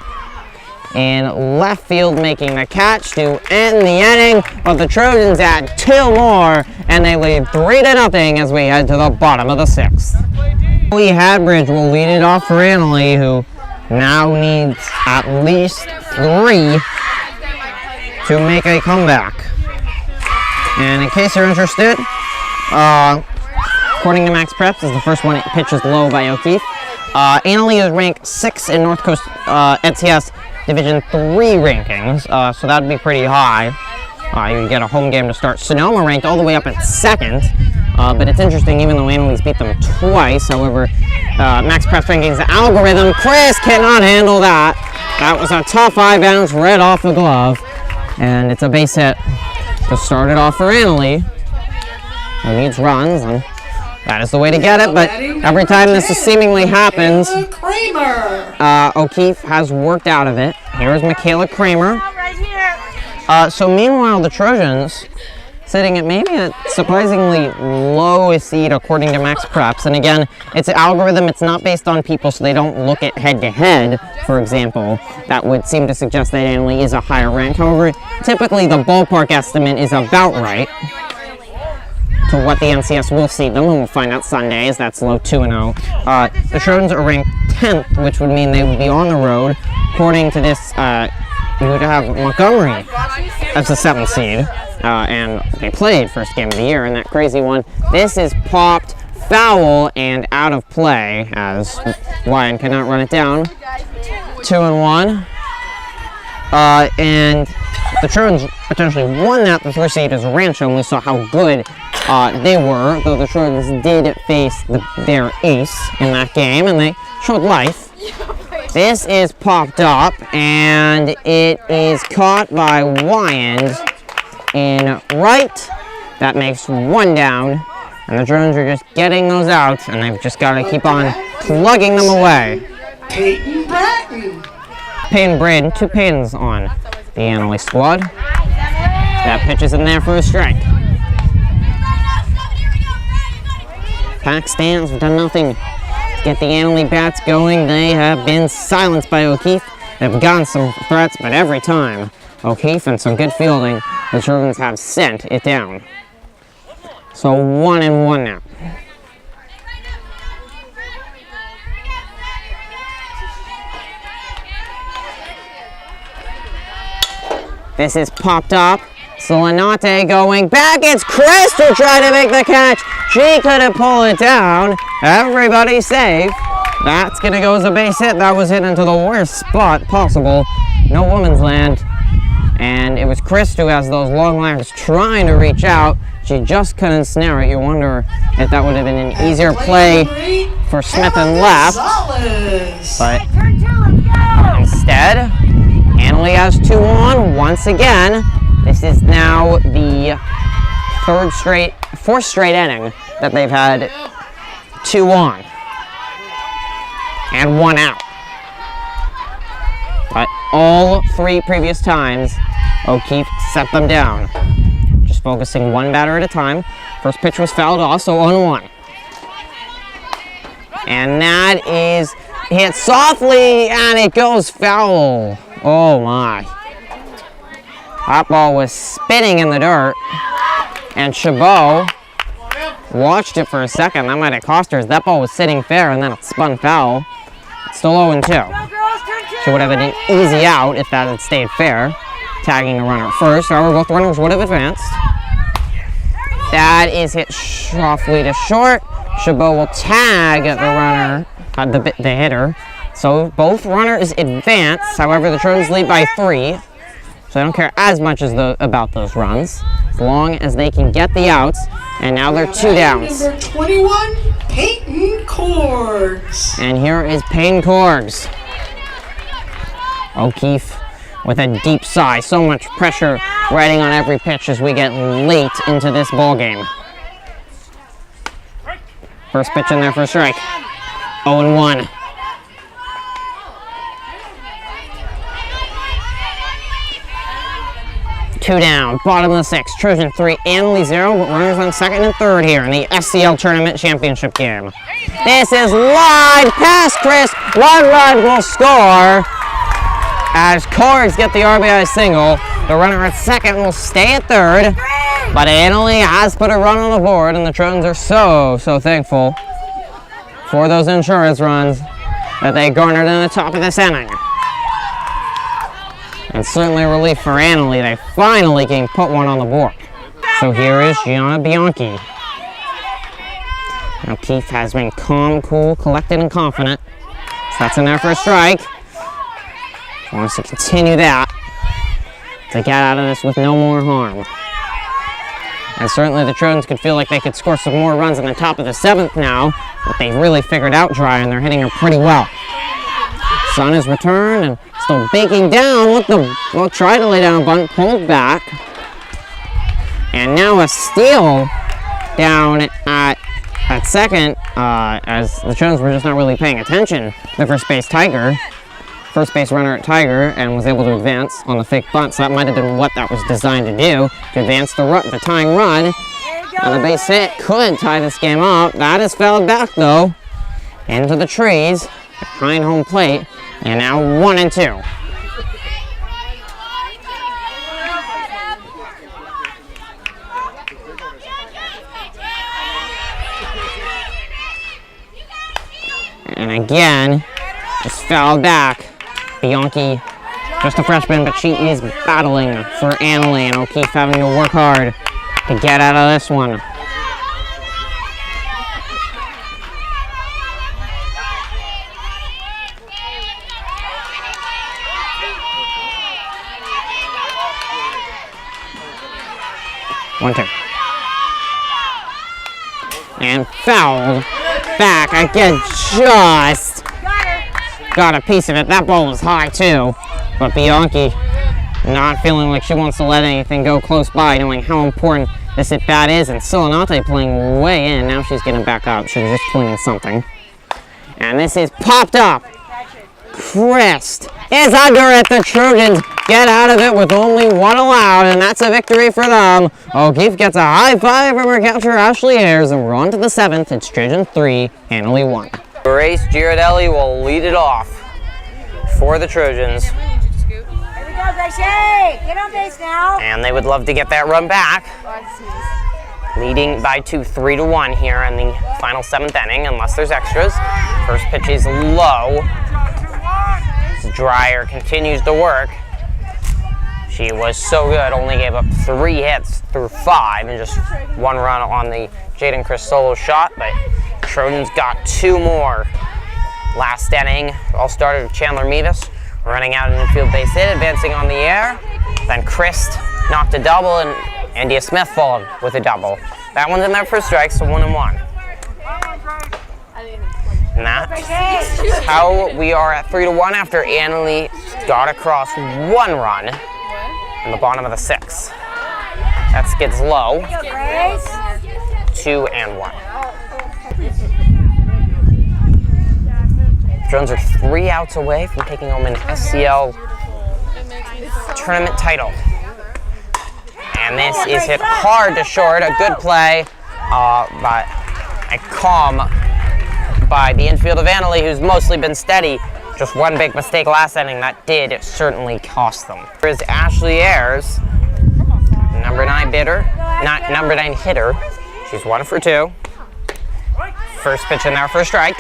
in left field, making the catch to end the inning, but the Trojans add 2 more, and they lead 3-0 as we head to the bottom of the 6th. Lee Hadbridge will lead it off for Annalee, who now needs at least 3 to make a comeback. And in case you're interested, according to Max Preps, is the first one pitch is low by O'Keefe. Annalee is ranked 6th in North Coast NCS Division 3 rankings, so that'd be pretty high. You get a home game to start. Sonoma ranked all the way up at 2nd, but it's interesting, even though Annalee's beat them twice. However, Max Preps rankings algorithm, Chris cannot handle that. That was a tough high bounce right off the glove, and it's a base hit to start it off for Annalee, who needs runs, and that is the way to get it, but every time this seemingly happens, O'Keefe has worked out of it. Here's Michaela Kramer. So meanwhile, the Trojans sitting at maybe a surprisingly low seed according to Max Preps. And again, it's an algorithm. It's not based on people, so they don't look at head-to-head, for example. That would seem to suggest that Annalee is a higher rank. However, typically the ballpark estimate is about right to what the NCS will seed them, and we'll find out Sunday, as that's low 2-0. The Trojans are ranked 10th, which would mean they would be on the road. According to this, you would have Montgomery as the 7th seed, and they played first game of the year in that crazy one. This is popped foul and out of play, as Ryan cannot run it down. 2-1. And the Trojans potentially won that. The 3rd seed is Rancho, and we saw how good they were, though the Trojans did face their ace in that game, and they showed life. This is popped up, and it is caught by Wyand in right. That makes 1 down, and the Trojans are just getting those outs, and they've just got to keep on plugging them away. Peyton Bratton. Peyton Braden, 2 Peytons on the Annalee squad. That pitch is in there for a strike. Pack stands have done nothing to get the Annalee bats going. They have been silenced by O'Keefe. They've gotten some threats, but every time O'Keefe and some good fielding, the Trojans have sent it down. So 1-1 now. This is popped up. Solanate going back. It's Chris to try to make the catch. She couldn't pull it down. Everybody's safe. That's going to go as a base hit. That was hit into the worst spot possible. No woman's land. And it was Chris who has those long legs trying to reach out. She just couldn't snare it. You wonder if that would have been an easier play for Smith and left. But instead, Annalee has 2 on once again. This is now the 4th straight inning that they've had 2 on and 1 out. But all 3 previous times, O'Keefe set them down. Just focusing 1 batter at a time. First pitch was fouled off, so 0-1. And that is hit softly, and it goes foul. Oh my. That ball was spinning in the dirt. And Chabot watched it for a second. That might have cost her, as that ball was sitting fair and then it spun foul. It's still 0-2. She would have had an easy out if that had stayed fair, tagging the runner first. However, both runners would have advanced. That is hit softly to short. Chabot will tag the runner, the hitter. So both runners advance. However, the Trojans lead by 3. So I don't care as much as about those runs, as long as they can get the outs. And now they're 2 downs. Number 21, Peyton Corgs. And here is Payne Corgs. O'Keefe with a deep sigh. So much pressure riding on every pitch as we get late into this ball game. First pitch in there for a strike. 0-1. Two down, bottom of the 6th. Trojan 3, Annalee 0, but runners on 2nd and 3rd here in the SCL Tournament Championship Game. This is line past Chris. One run will score as Corgs get the RBI single. The runner at 2nd will stay at 3rd, but Annalee has put a run on the board, and the Trojans are so thankful for those insurance runs that they garnered in the top of this inning. And certainly a relief for Annalee. They finally can put one on the board. So here is Gianna Bianchi. Now Keith has been calm, cool, collected, and confident. So that's in there for a strike. She wants to continue that to get out of this with no more harm. And certainly the Trojans could feel like they could score some more runs in the top of the 7th now, but they've really figured out Dry, and they're hitting her pretty well. Sun has returned and still baking down with the, well, try to lay down a bunt, pulled back. And now a steal down at 2nd, as the Trojans were just not really paying attention. The first base runner at Tiger, and was able to advance on the fake bunt, so that might have been what that was designed to do, to advance the tying run. And the base hit could tie this game up. That is fouled back though, into the trees, behind home plate. And now 1-2. And again, just fouled back. Bianchi, just a freshman, but she is battling for Annalee, and O'Keefe having to work hard to get out of this one. One, two. And fouled back again, just got a piece of it. That ball was high too, but Bianchi not feeling like she wants to let anything go close by, knowing how important this at bat is, and Silenate playing way in. Now she's getting back up. She was just cleaning something. And this is popped up. Crest is under it. The Trojans get out of it with only 1 allowed, and that's a victory for them. O'Keefe gets a high five from her catcher, Ashley Ayers, and we're on to the 7th. It's Trojan 3, Annalee 1. Grace Girardelli will lead it off for the Trojans. Here we go, Gracie! Get on base now! And they would love to get that run back. Leading by 3-1 here in the final 7th inning, unless there's extras. First pitch is low. Dreyer continues to work. She was so good, only gave up 3 hits through 5 and just 1 run on the Jaden Chris solo shot, but Trojans got 2 more. Last inning, all started with Chandler Mevis running out an infield base hit, advancing on the air. Then Chris knocked a double, and Andia Smith followed with a double. That one's in there for a strike, so 1-1. And that's how we are at 3-1 after Annalee got across 1 run in the bottom of the 6th. That skids low. 2-1. Trojans are 3 outs away from taking home an SCL tournament title. And this is hit hard to short. A good play, but a calm by the infield of Annalee, who's mostly been steady. Just 1 big mistake last inning that did certainly cost them. Here's Ashley Ayers. Number 9 number 9 hitter. She's 1 for 2. First pitch in there for a strike.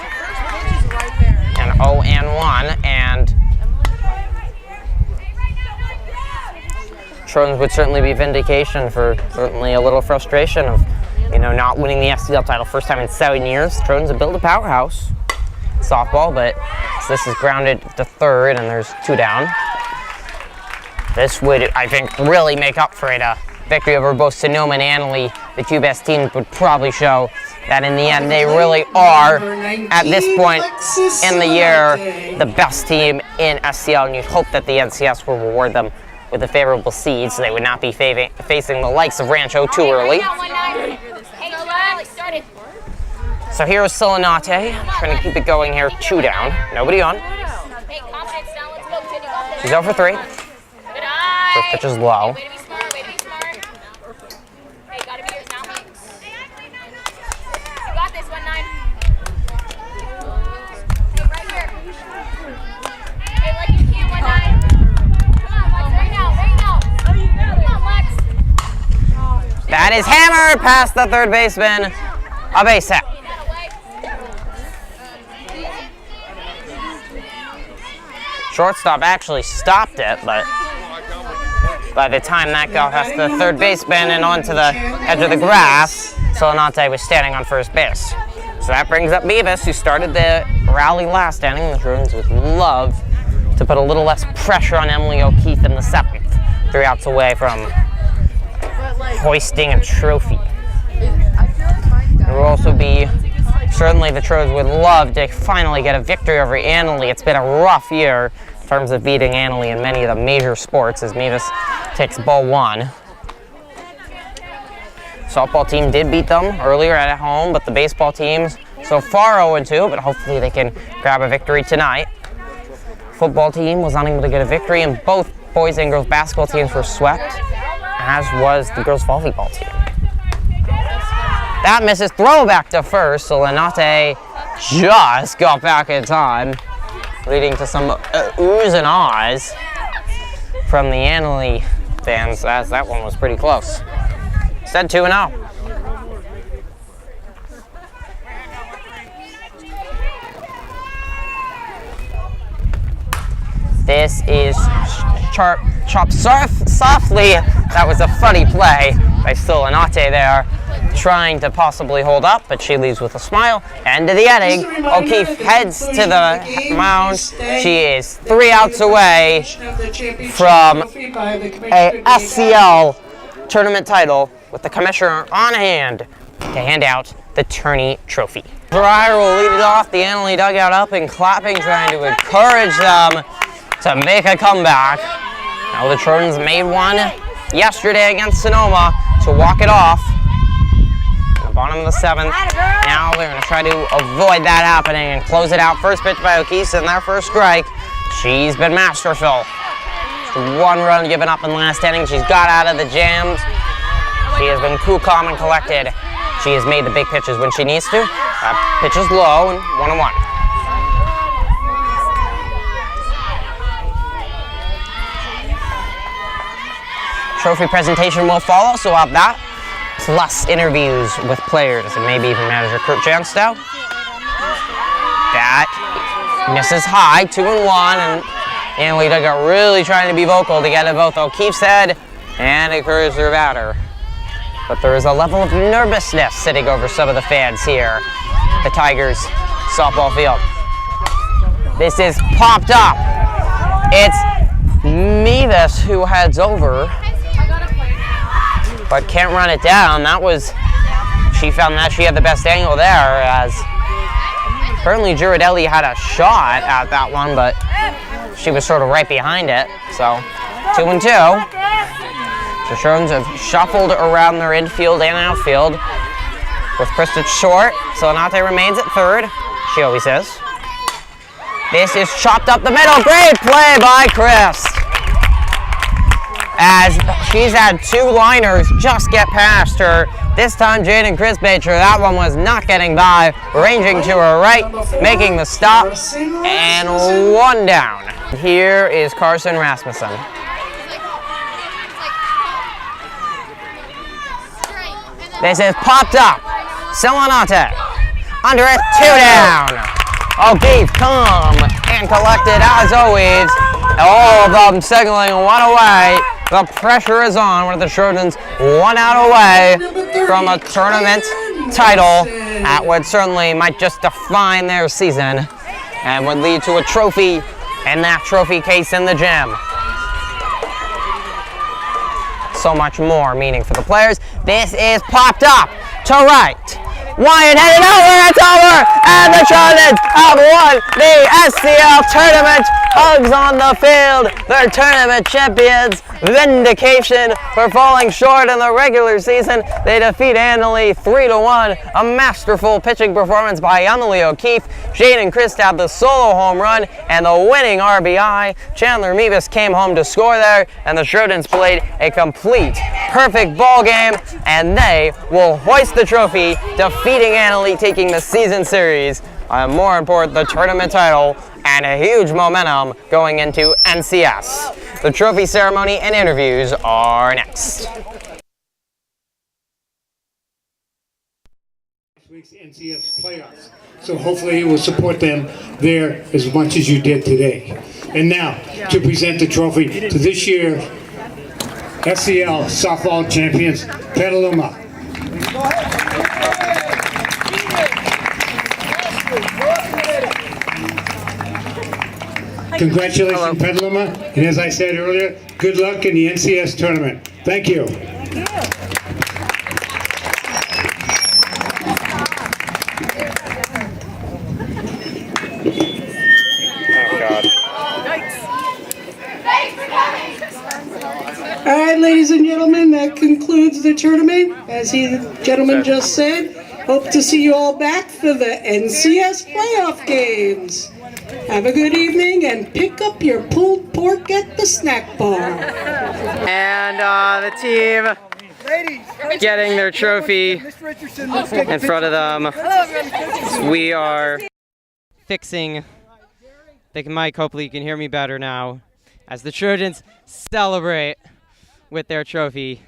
And 0-1, and Trojans would certainly be vindication for certainly a little frustration of, not winning the SCL title first time in 7 years. Trojans have built a powerhouse softball, but this is grounded to third, and there's 2 down. This would, I think, really make up for it. A victory over both Sonoma and Annalee, the 2 best teams, would probably show that in the end they really are, at this point in the year, the best team in SCL, and you'd hope that the NCS will reward them with a favorable seed so they would not be facing the likes of Rancho too early. So here is Solinate, trying to keep it going here, 2 down, nobody on. She's 0 for 3. First pitch is low. That is hammered past the third baseman. A base hit. Shortstop actually stopped it, but by the time that got past the third baseman and onto the edge of the grass, Solinate was standing on first base. So that brings up Beavis, who started the rally last inning. The Trojans would love to put a little less pressure on Emily O'Keefe in the 7th. 3 outs away from hoisting a trophy. It will also be, certainly the Trojans would love to finally get a victory over Annalee. It's been a rough year in terms of beating Annalee in many of the major sports as Beavis takes ball 1. Softball team did beat them earlier at home, but the baseball teams so far 0-2, but hopefully they can grab a victory tonight. Football team was unable to get a victory, and both boys and girls basketball teams were swept, as was the girls volleyball team. That misses, throw back to first, so Solinate just got back in time, leading to some oohs and ahs from the Annalee fans, as that one was pretty close. Instead 2-0. This is chopped softly. That was a funny play by Solinate there, trying to possibly hold up, but she leaves with a smile. End of the inning. O'Keefe heads to the mound. She is 3 outs away from a SCL tournament title, with the commissioner on hand to hand out the tourney trophy. Breyer will lead it off, the Annalee dugout up and clapping, trying to encourage them to make a comeback. Now the Trojans made one yesterday against Sonoma to walk it off. In the bottom of the 7th. Now they're going to try to avoid that happening and close it out. First pitch by O'Keefe in their first strike. She's been masterful. 1 run given up in the last inning. She's got out of the jams. She has been cool, calm, and collected. She has made the big pitches when she needs to. Pitch is low and 1-1. Trophy presentation will follow, so we'll have that, plus interviews with players and maybe even manager Kurt Janstow. That misses high, 2-1, and Annalee got really trying to be vocal to get at both O'Keefe's head and encourage their batter. But there is a level of nervousness sitting over some of the fans here at the Tigers softball field. This is popped up. It's Mevis who heads over, but can't run it down. She found that she had the best angle there, as apparently Girardelli had a shot at that one, but she was sort of right behind it. So 2-2. The Trojans have shuffled around their infield and outfield with Krista short. Solinate remains at third. She always is. This is chopped up the middle. Great play by Chris, as she's had 2 liners just get past her. This time Jaden Crispacher, that one was not getting by, ranging to her right, making the stop, and 1 down. Here is Carson Rasmussen. This is popped up. Selenate. Under it, 2 down. O'Keefe calm and collected as always. All of them signaling 1 away. The pressure is on with the Trojans 1 out away from a tournament title that would certainly might just define their season and would lead to a trophy in that trophy case in the gym. So much more meaning for the players. This is popped up to right. Wyatt headed over, it's over, and the Trojans have won the SCL Tournament. Hugs on the field, their tournament champions. Vindication for falling short in the regular season. They defeat Annalee 3-1. A masterful pitching performance by Annalee O'Keefe. Jaden Christ had the solo home run and the winning RBI. Chandler Mevis came home to score there, and the Trojans played a complete, perfect ball game, and they will hoist the trophy, defeating Annalee, taking the season series. More important, the tournament title, and a huge momentum going into NCS. The trophy ceremony and interviews are next. Next week's NCS playoffs. So hopefully you will support them there as much as you did today. And now, to present the trophy to this year SCL Softball Champions, Petaluma. Congratulations, Petaluma, and as I said earlier, good luck in the NCS tournament. Thank you. All right, ladies and gentlemen, that concludes the tournament. As the gentleman just said, hope to see you all back for the NCS playoff games. Have a good evening and pick up your pulled pork at the snack bar. And the team getting their trophy in front of them. We are fixing the mic. Hopefully you can hear me better now. As the Trojans celebrate with their trophy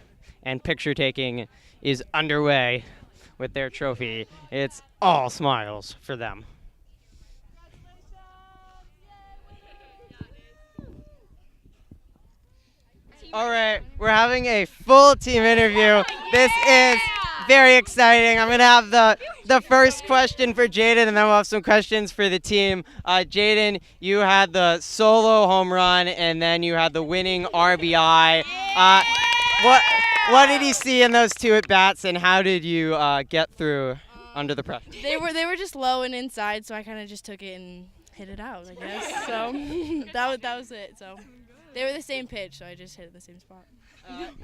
and picture taking is underway with their trophy. It's all smiles for them. All right, we're having a full team interview. This is very exciting. I'm gonna have the first question for Jaden, and then we'll have some questions for the team. Jaden, you had the solo home run, and then you had the winning RBI. What did you see in those 2 at bats, and how did you get through under the pressure? They were just low and inside, so I kind of just took it and hit it out, I guess. So that was it. So they were the same pitch, so I just hit it in the same spot.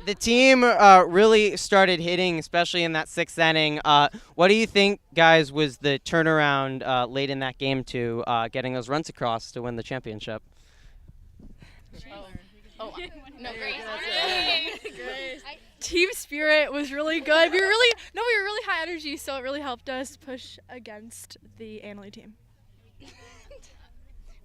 The team really started hitting, especially in that 6th inning. What do you think, guys, was the turnaround late in that game to getting those runs across to win the championship? No, team spirit was really good. We were really high energy, so it really helped us push against the Annalee team.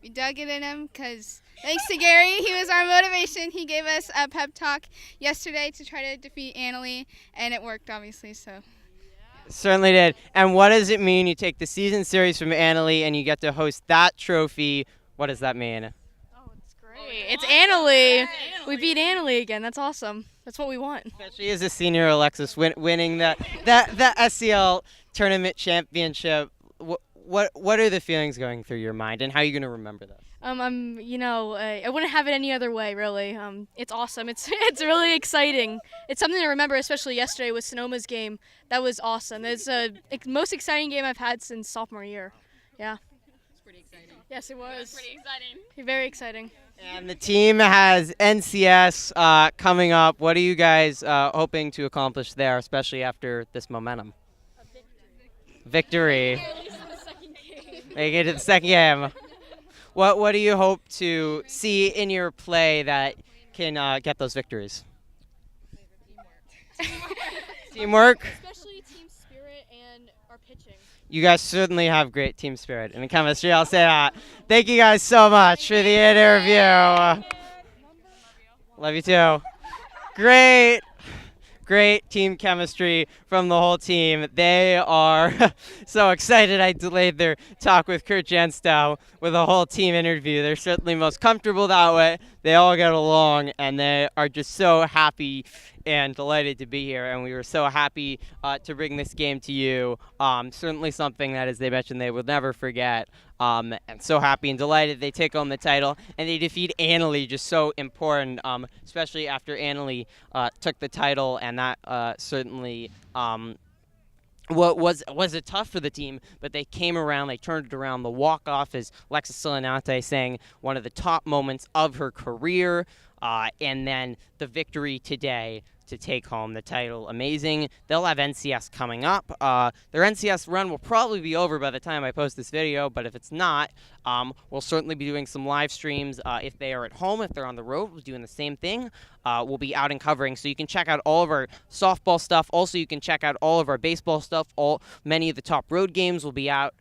We dug it in him because thanks to Gary, he was our motivation. He gave us a pep talk yesterday to try to defeat Annalee, and it worked, obviously. So Certainly did. And what does it mean? You take the season series from Annalee and you get to host that trophy. What does that mean? Oh, it's great. It's Annalee. We beat Annalee again. That's awesome. That's what we want. Especially as a senior, Alexis, winning the SCL Tournament Championship. What are the feelings going through your mind, and how are you going to remember this? I wouldn't have it any other way, really. It's awesome. It's really exciting. It's something to remember, especially yesterday with Sonoma's game. That was awesome. It's the most exciting game I've had since sophomore year. Yeah. It's pretty exciting. Yes, it was. Pretty exciting. Very exciting. And the team has NCS coming up. What are you guys hoping to accomplish there, especially after this momentum? Victory. Make it to the second game. What do you hope to see in your play that can get those victories? Teamwork. Especially team spirit and our pitching. You guys certainly have great team spirit and chemistry. I'll say that. Thank you guys so much for the interview. Love you too. Great great team chemistry from the whole team. They are so excited I delayed their talk with Kurt Jenstow with a whole team interview. They're certainly most comfortable that way. They all get along, and they are just so happy and delighted to be here, and we were so happy to bring this game to you. Certainly something that, as they mentioned, they will never forget. And so happy and delighted they take home the title, and they defeat Annalee, just so important, especially after Annalee took the title, and that certainly was it tough for the team, but they came around, they turned it around. The walk-off is Alexis Silinante saying one of the top moments of her career, and then the victory today to take home the title. Amazing. They'll have NCS coming up. Their NCS run will probably be over by the time I post this video, but if it's not, we'll certainly be doing some live streams. If they are at home, if they're on the road, we're doing the same thing. We'll be out and covering, so you can check out all of our softball stuff. Also, you can check out all of our baseball stuff. Many of the top road games will be out.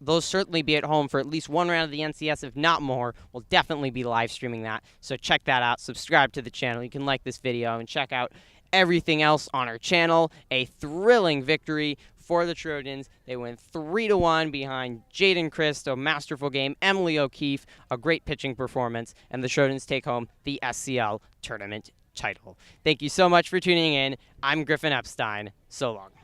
Those certainly be at home for at least one round of the NCS, if not more. We'll definitely be live streaming that, so check that out. Subscribe to the channel. You can like this video and check out everything else on our channel. A thrilling victory for the Trojans. They win 3-1 behind Jaden Christ, a masterful game, Emily O'Keefe, a great pitching performance, and the Trojans take home the SCL Tournament title. Thank you so much for tuning in. I'm Griffin Epstein. So long.